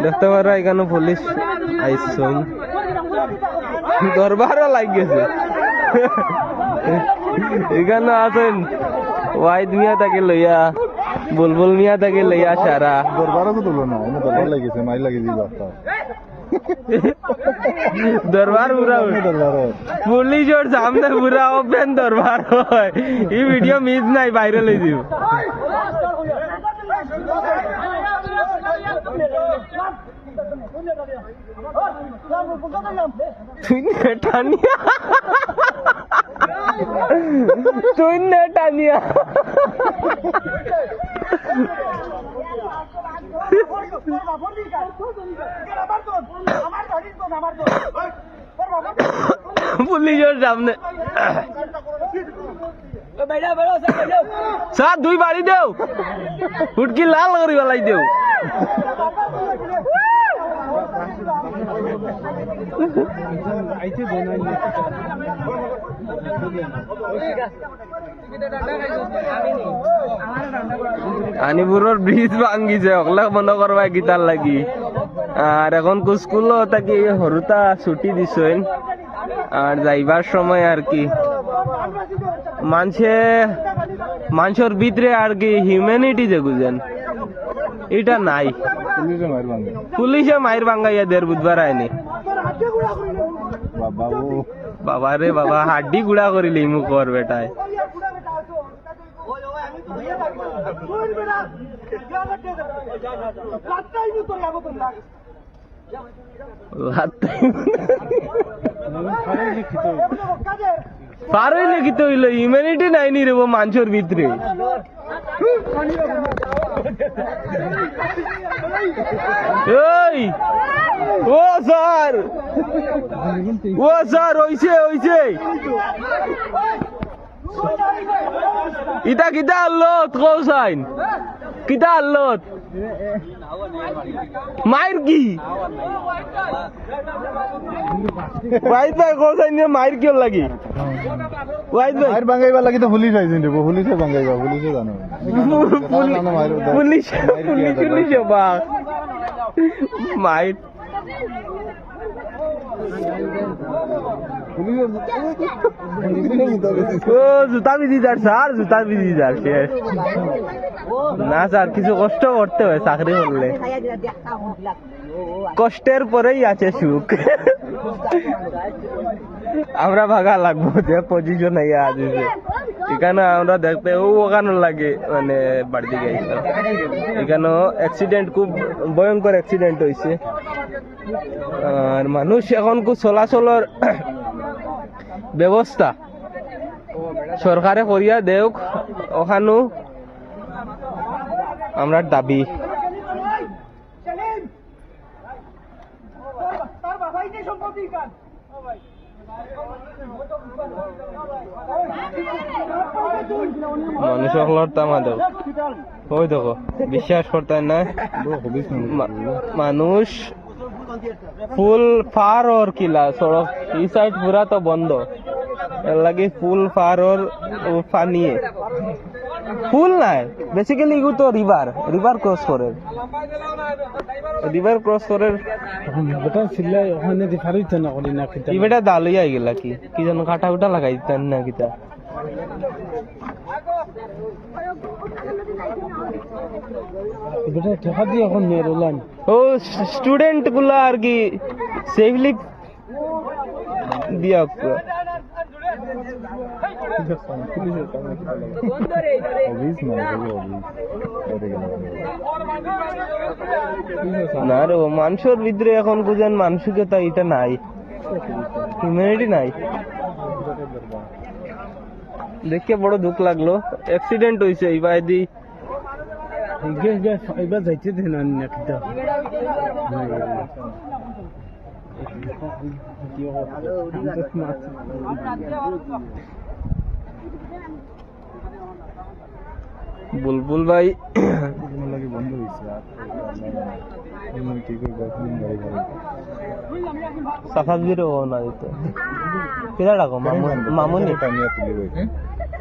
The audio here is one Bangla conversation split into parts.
দেখতে পারো এখানে পুলিশ আইসন, দরবারও লাগিয়েছে। এখানে আছেন ওয়াইদ মিয়া তাকে লইয়া, বুলবুল মিয়া তাকে লইয়া সারা দরবারও তো তুলো না, দরবার লাগিয়েছে, মাই লাগিয়ে দিবা দরবার পুরা পুলিশের সামনে পুরা ওপেন দরবার হয়। এই ভিডিও মিস নাই, ভাইরাল হয়ে দিব। তুই না টানিয়া পুলিশের সামনে স্যার দুই বাড়ি দেও, ফুটকি লাল করি বেলাই দেও। আনিপুরের ব্রিজ ভাঙ্গিছে, অকলা মনে করবা গীতার লাগি। আর এখন স্কুল তাকে হরুতা ছুটি দিছেন, আর যাইবার সময় আর কি মানুষের ভিতরে আর কি হিউম্যানিটি যে বুঝেন এটা নাই। পুলিশে মায়ের ভাঙ্গাইয়া দের বুধবার আইনি। বাবা রে বাবা, হাড্ডি গুড়া করিলি মুখর বেটায়। পারই লিখিত হইল, হিউম্যানিটি নাই নি রে মানুষের ভিতরে। ও স্যার, ও স্যার, হইছে হইছে। ইটা কিতা আল্লত কৌসাইন, কিতা আল্লত মায়ের কি ওয়াইদ ভাই কৌসাইন মায়ের কিয় লাগি? ওয়াইদ ভাই মায়ের ভাঙাইবার লাগি তো পুলিশ আইছেন রে, পুলিশে ভাঙাইবা, পুলিশে জানো পুলিশ পুলিশ বা মায়ের জুতা বিধি যার স্যার, জুতা বিধি যার শেষ না স্যার। কিছু কষ্ট করতে হয় চাকরি করলে, কষ্টের পরেই আছে সুখ। আমরা ভাগা লাগবো যে পজিশন আছে এখানে, আমরা দেখতে ওখানে লাগে মানে বাড়িতে গেছে। এখানে অ্যাক্সিডেন্ট, খুব ভয়ঙ্কর অ্যাক্সিডেন্ট হয়েছে। আর মানুষ এখন খুব চলাচলের ব্যবস্থা সরকারে করিয়া দেওক, ওখানো আমরা দাবি। মানুষ তামা দেও, ওই দেখো বিশ্বাস করতে না মানুষ ফুল ফার ওর কিলা সড়ক এই সাইড পুরা তো বন্ধ, এর লাগে ফুল ফার ওর ফানিয়ে ফুল নাই বেসিক্যালি এগুলো তো রিভার ক্রস করে, রিভার ক্রস করে বেটা ছিলাই ওখানে দিফারিত না করি না কিতা এই বেটা দালইয়া গেলা কি জানো কাটা উটা লাগাই দেন না কিতা। বেটা টাকা দিয়ে এখন মেরলাম ও স্টুডেন্ট গুলা আর কি সেফলি দিয়া না রে মানুষের ভিতরে এখন বুঝেন মানসিকতা এটা নাই, হিউম্যানিটি নাই। দেখে বড় দুঃখ লাগলো, অ্যাক্সিডেন্ট হয়েছে এইবার যাইতে দেন একটা বুলবুল ভাই বন্ধ হয়েছে সাফা দিতে না দিতে কেটা ডাকো মামুনি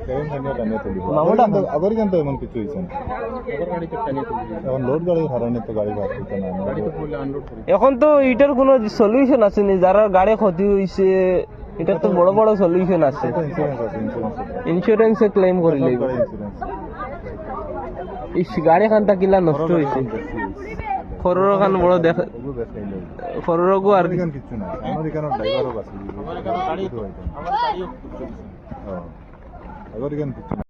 কেমন খানিও টানিয়ে তুলিব মামুটা আগর কিন্তু এমন কিছু হয়েছে না এখন লোড গাড়ি হারানি তো গাড়ি ভাগ করতে না এখন তো এটার কোনো সলিউশন আছে নি যারা গাড়ি ক্ষতি হইছে এটার তো বড় বড় সলিউশন আছে ইন্স্যুরেন্স আছে ইন্স্যুরেন্সে ক্লেম করে লইব এই গাড়ি খানটা কিলা নষ্ট হইছে খরর খান বড় দেখা খররগো আর কিছু না আমার এখানে ড্রাইভারও আছে আগর এখানে কিছু না